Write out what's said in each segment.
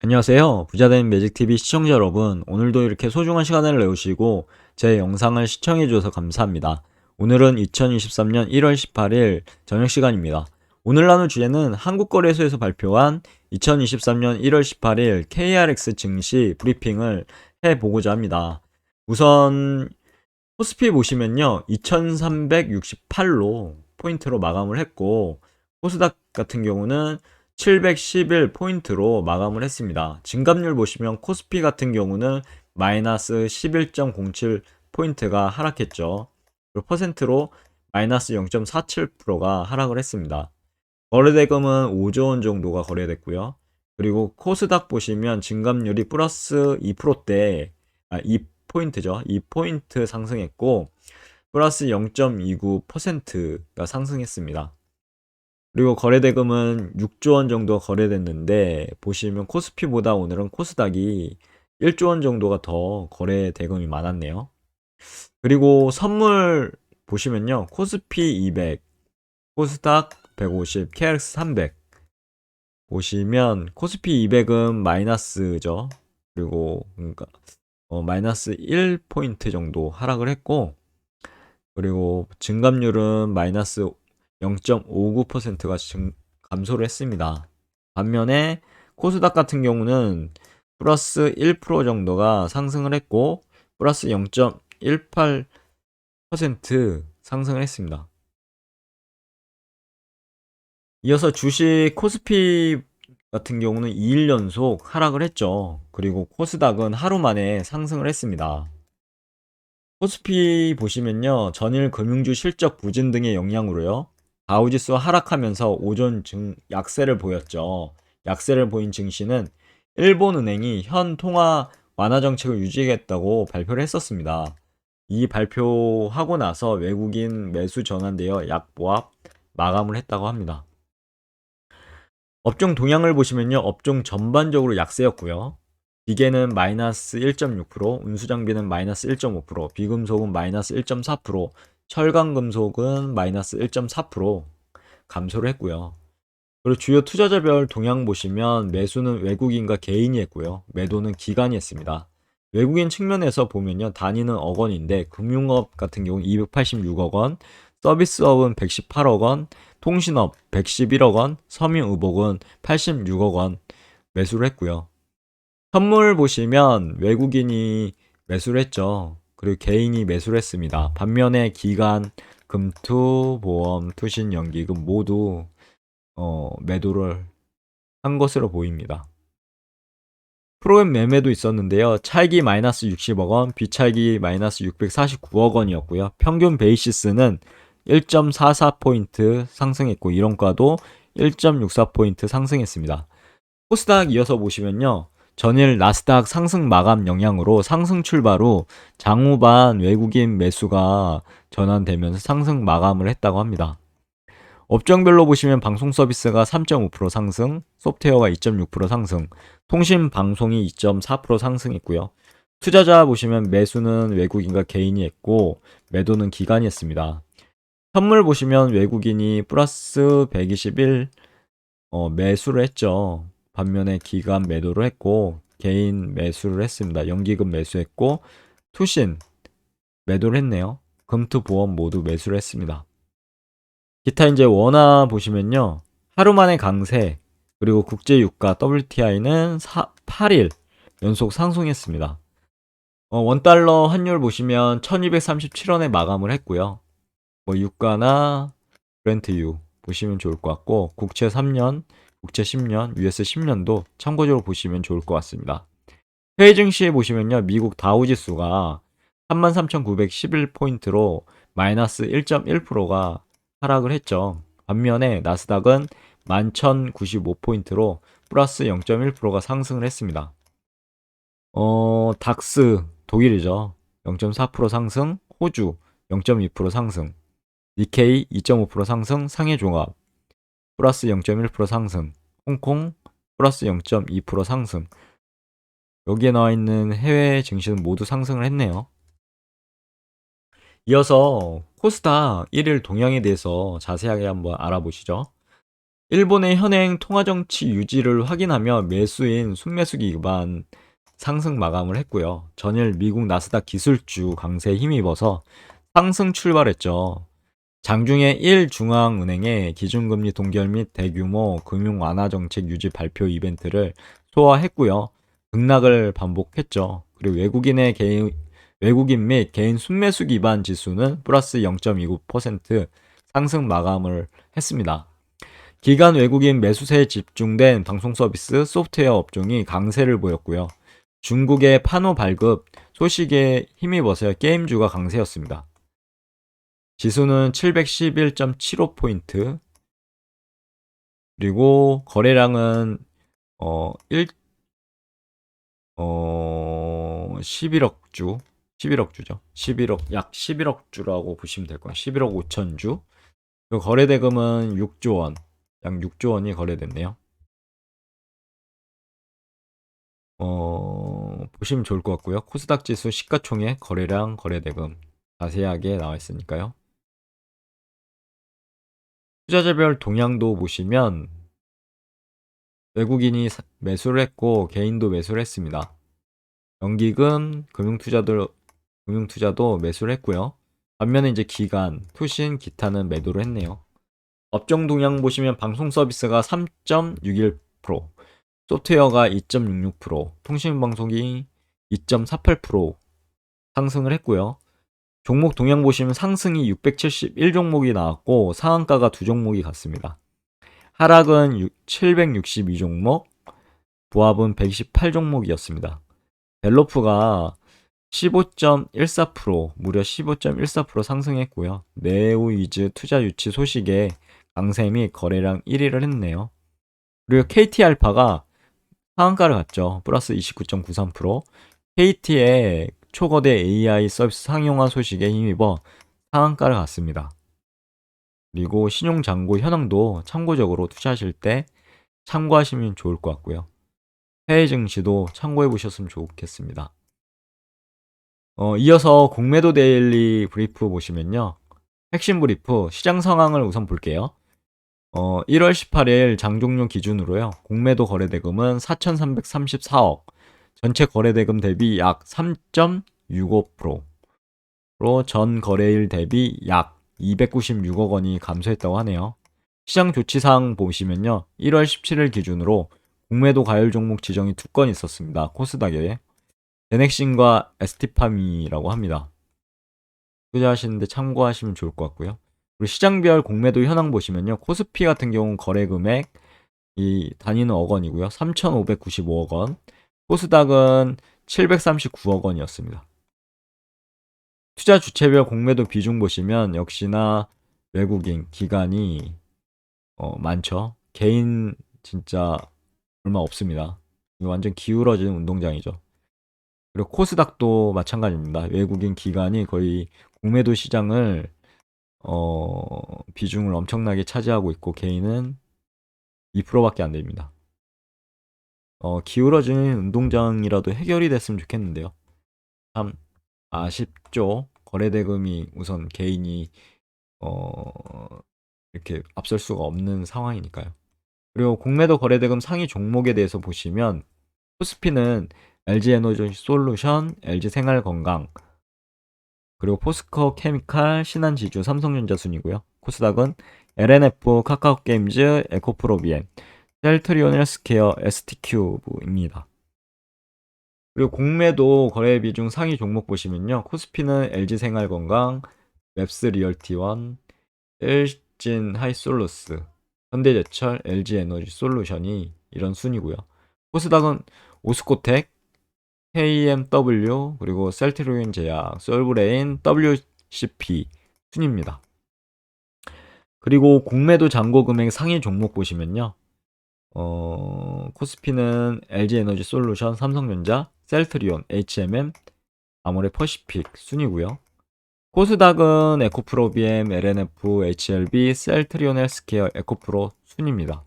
안녕하세요. 부자된 매직TV 시청자 여러분, 오늘도 이렇게 소중한 시간을 내주시고 제 영상을 시청해 주셔서 감사합니다. 오늘은 2023년 1월 18일 저녁 시간입니다. 오늘 나눌 주제는 한국거래소에서 발표한 2023년 1월 18일 KRX 증시 브리핑을 해보고자 합니다. 우선 코스피 보시면요, 2368로 포인트로 마감을 했고, 코스닥 같은 경우는 711포인트로 마감을 했습니다. 증감률 보시면 코스피 같은 경우는 마이너스 11.07포인트가 하락했죠. 그리고 퍼센트로 마이너스 0.47%가 하락을 했습니다. 거래대금은 5조 원 정도가 거래됐고요. 그리고 코스닥 보시면 증감률이 플러스 2%대, 2포인트죠. 2포인트 상승했고, 플러스 0.29%가 상승했습니다. 그리고 거래대금은 6조 원 정도 거래됐는데, 보시면 코스피보다 오늘은 코스닥이 1조 원 정도가 더 거래대금이 많았네요. 그리고 선물 보시면요, 코스피 200, 코스닥 150, KRX 300 보시면 코스피 200은 마이너스죠. 그리고 그러니까 마이너스 1포인트 정도 하락을 했고, 그리고 증감률은 마이너스 0.59%가 감소를 했습니다. 반면에 코스닥 같은 경우는 플러스 1% 정도가 상승을 했고, 플러스 0.18% 상승을 했습니다. 이어서 주식 코스피 같은 경우는 2일 연속 하락을 했죠. 그리고 코스닥은 하루 만에 상승을 했습니다. 코스피 보시면요, 전일 금융주 실적 부진 등의 영향으로요, 다우지수가 하락하면서 오전 약세를 보였죠. 약세를 보인 증시는 일본은행이 현 통화 완화 정책을 유지하겠다고 발표를 했었습니다. 이 발표하고 나서 외국인 매수 전환되어 약보합 마감을 했다고 합니다. 업종 동향을 보시면요, 업종 전반적으로 약세였고요. 기계는 마이너스 1.6%, 운수장비는 마이너스 1.5%, 비금속은 마이너스 1.4%, 철강금속은 마이너스 1.4% 감소를 했고요. 그리고 주요 투자자별 동향 보시면 매수는 외국인과 개인이 했고요. 매도는 기관이 했습니다. 외국인 측면에서 보면요, 단위는 억 원인데 금융업 같은 경우는 286억 원, 서비스업은 118억 원, 통신업 111억 원, 서민의복은 86억 원 매수를 했고요. 선물 보시면 외국인이 매수를 했죠. 그리고 개인이 매수를 했습니다. 반면에 기관, 금투, 보험, 투신, 연기금 모두 매도를 한 것으로 보입니다. 프로그램 매매도 있었는데요. 찰기 마이너스 60억 원, 비찰기 마이너스 649억 원이었고요. 평균 베이시스는 1.44포인트 상승했고, 이론가도 1.64포인트 상승했습니다. 코스닥 이어서 보시면요, 전일 나스닥 상승 마감 영향으로 상승 출발 후 장후반 외국인 매수가 전환되면서 상승 마감을 했다고 합니다. 업종별로 보시면 방송 서비스가 3.5% 상승, 소프트웨어가 2.6% 상승, 통신 방송이 2.4% 상승했고요. 투자자 보시면 매수는 외국인과 개인이 했고, 매도는 기관이 했습니다. 선물 보시면 외국인이 플러스 121 매수를 했죠. 반면에 기관 매도를 했고, 개인 매수를 했습니다. 연기금 매수했고, 투신 매도를 했네요. 금투 보험 모두 매수를 했습니다. 기타 이제 원화 보시면요, 하루 만에 강세, 그리고 국제 유가 WTI는 8일 연속 상승했습니다. 원달러 환율 보시면 1237원에 마감을 했고요. 뭐 유가나 브렌트유 보시면 좋을 것 같고, 국채 3년, 국채 10년, US 10년도 참고적으로 보시면 좋을 것 같습니다. 해외 증시에 보시면요, 미국 다우지수가 33,911포인트로 마이너스 1.1%가 하락을 했죠. 반면에 나스닥은 11,095포인트로 플러스 0.1%가 상승을 했습니다. 닥스 독일이죠. 0.4% 상승, 호주 0.2% 상승, 니케이 2.5% 상승, 상해종합 플러스 0.1% 상승, 홍콩 플러스 0.2% 상승. 여기에 나와 있는 해외 증시는 모두 상승을 했네요. 이어서 코스닥 1일 동향에 대해서 자세하게 한번 알아보시죠. 일본의 현행 통화정치 유지를 확인하며 매수인 순매수 기반 상승 마감을 했고요. 전일 미국 나스닥 기술주 강세에 힘입어서 상승 출발했죠. 장중에 1중앙은행의 기준금리 동결 및 대규모 금융 완화 정책 유지 발표 이벤트를 소화했고요. 등락을 반복했죠. 그리고 외국인 및 개인 순매수 기반 지수는 플러스 0.29% 상승 마감을 했습니다. 기관 외국인 매수세에 집중된 방송 서비스, 소프트웨어 업종이 강세를 보였고요. 중국의 판호 발급 소식에 힘입어서 게임주가 강세였습니다. 지수는 711.75포인트, 그리고 거래량은 11억 주, 11억 주죠. 약 11억 주라고 보시면 될 거예요. 11억 5천 주. 그리고 거래 대금은 6조 원, 약 6조 원이 거래됐네요. 보시면 좋을 것 같고요. 코스닥 지수 시가총액, 거래량, 거래대금 자세하게 나와 있으니까요. 투자자별 동향도 보시면 외국인이 매수를 했고 개인도 매수를 했습니다. 연기금, 금융투자도 매수를 했고요. 반면에 이제 기관, 투신, 기타는 매도를 했네요. 업종 동향 보시면 방송 서비스가 3.61%, 소프트웨어가 2.66%, 통신방송이 2.48% 상승을 했고요. 종목 동향 보시면 상승이 671종목이 나왔고 상한가가 2종목이 갔습니다. 하락은 762종목, 부합은 128종목이었습니다. 벨로프가 15.14%, 무려 15.14% 상승했고요. 네오위즈 투자 유치 소식에 강세 및 거래량 1위를 했네요. 그리고 KT알파가 상한가를 갔죠. 플러스 29.93%. KT의 초거대 AI 서비스 상용화 소식에 힘입어 상한가를 갔습니다. 그리고 신용잔고 현황도 참고적으로 투자하실 때 참고하시면 좋을 것 같고요. 해외 증시도 참고해 보셨으면 좋겠습니다. 이어서 공매도 데일리 브리프 보시면요. 핵심 브리프 시장 상황을 우선 볼게요. 1월 18일 장종료 기준으로요. 공매도 거래대금은 4,334억, 전체 거래대금 대비 약 3.65%로 전 거래일 대비 약 296억 원이 감소했다고 하네요. 시장 조치사항 보시면요. 1월 17일 기준으로 공매도 가열 종목 지정이 2건 있었습니다. 코스닥에 제넥신과 ST팜이라고 합니다. 투자하시는데 참고하시면 좋을 것 같고요. 그리고 시장별 공매도 현황 보시면요. 코스피 같은 경우는 거래 금액 이 단위는 억 원이고요. 3,595억 원. 코스닥은 739억 원이었습니다. 투자 주체별 공매도 비중 보시면 역시나 외국인, 기관이 많죠. 개인 진짜 얼마 없습니다. 이거 완전 기울어진 운동장이죠. 그리고 코스닥도 마찬가지입니다. 외국인 기관이 거의 공매도 시장을 비중을 엄청나게 차지하고 있고 개인은 2%밖에 안 됩니다. 기울어지는 운동장이라도 해결이 됐으면 좋겠는데요. 참 아쉽죠. 거래대금이 우선 개인이 이렇게 앞설 수가 없는 상황이니까요. 그리고 공매도 거래대금 상위 종목에 대해서 보시면 코스피는 LG에너지 솔루션, LG생활건강, 그리고 포스코 케미칼, 신한지주, 삼성전자 순이고요. 코스닥은 LNF, 카카오게임즈, 에코프로비엠, 셀트리온 헬스케어, ST큐브입니다. 그리고 공매도 거래 비중 상위 종목 보시면요. 코스피는 LG생활건강, 웹스리얼티원, 일진 하이솔루스, 현대제철, LG에너지 솔루션이 이런 순이고요. 코스닥은 오스코텍, KMW, 그리고 셀트리온 제약, 솔브레인, WCP 순입니다. 그리고 공매도 잔고 금액 상위 종목 보시면요. 코스피는 LG에너지 솔루션, 삼성전자, 셀트리온, HMM, 아모레 퍼시픽 순이고요. 코스닥은 에코프로비엠, LNF, HLB, 셀트리온 헬스케어, 에코프로 순입니다.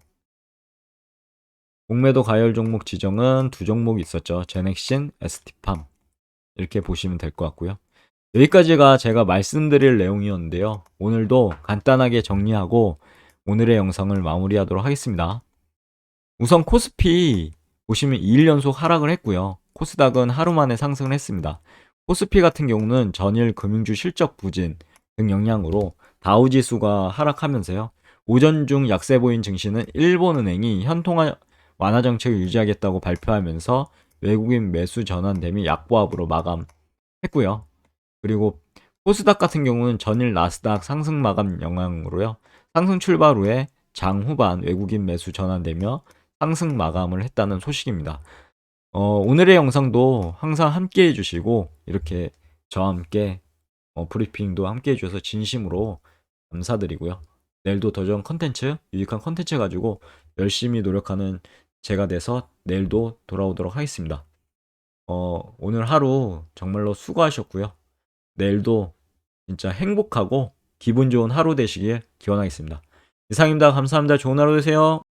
공매도 가열 종목 지정은 2종목이 있었죠. 제넥신, ST팜 이렇게 보시면 될 것 같고요. 여기까지가 제가 말씀드릴 내용이었는데요. 오늘도 간단하게 정리하고 오늘의 영상을 마무리하도록 하겠습니다. 우선 코스피 보시면 2일 연속 하락을 했고요. 코스닥은 하루 만에 상승을 했습니다. 코스피 같은 경우는 전일 금융주 실적 부진 등 영향으로 다우지수가 하락하면서요. 오전 중 약세 보인 증시는 일본은행이 현통화 완화 정책을 유지하겠다고 발표하면서 외국인 매수 전환됨이 약보합으로 마감했고요. 그리고 코스닥 같은 경우는 전일 나스닥 상승 마감 영향으로요. 상승 출발 후에 장 후반 외국인 매수 전환되며 상승 마감을 했다는 소식입니다. 오늘의 영상도 항상 함께 해주시고 이렇게 저와 함께 브리핑도 함께 해주셔서 진심으로 감사드리고요. 내일도 더 좋은 컨텐츠, 유익한 컨텐츠 가지고 열심히 노력하는 제가 돼서 내일도 돌아오도록 하겠습니다. 오늘 하루 정말로 수고하셨고요. 내일도 진짜 행복하고 기분 좋은 하루 되시길 기원하겠습니다. 이상입니다. 감사합니다. 좋은 하루 되세요.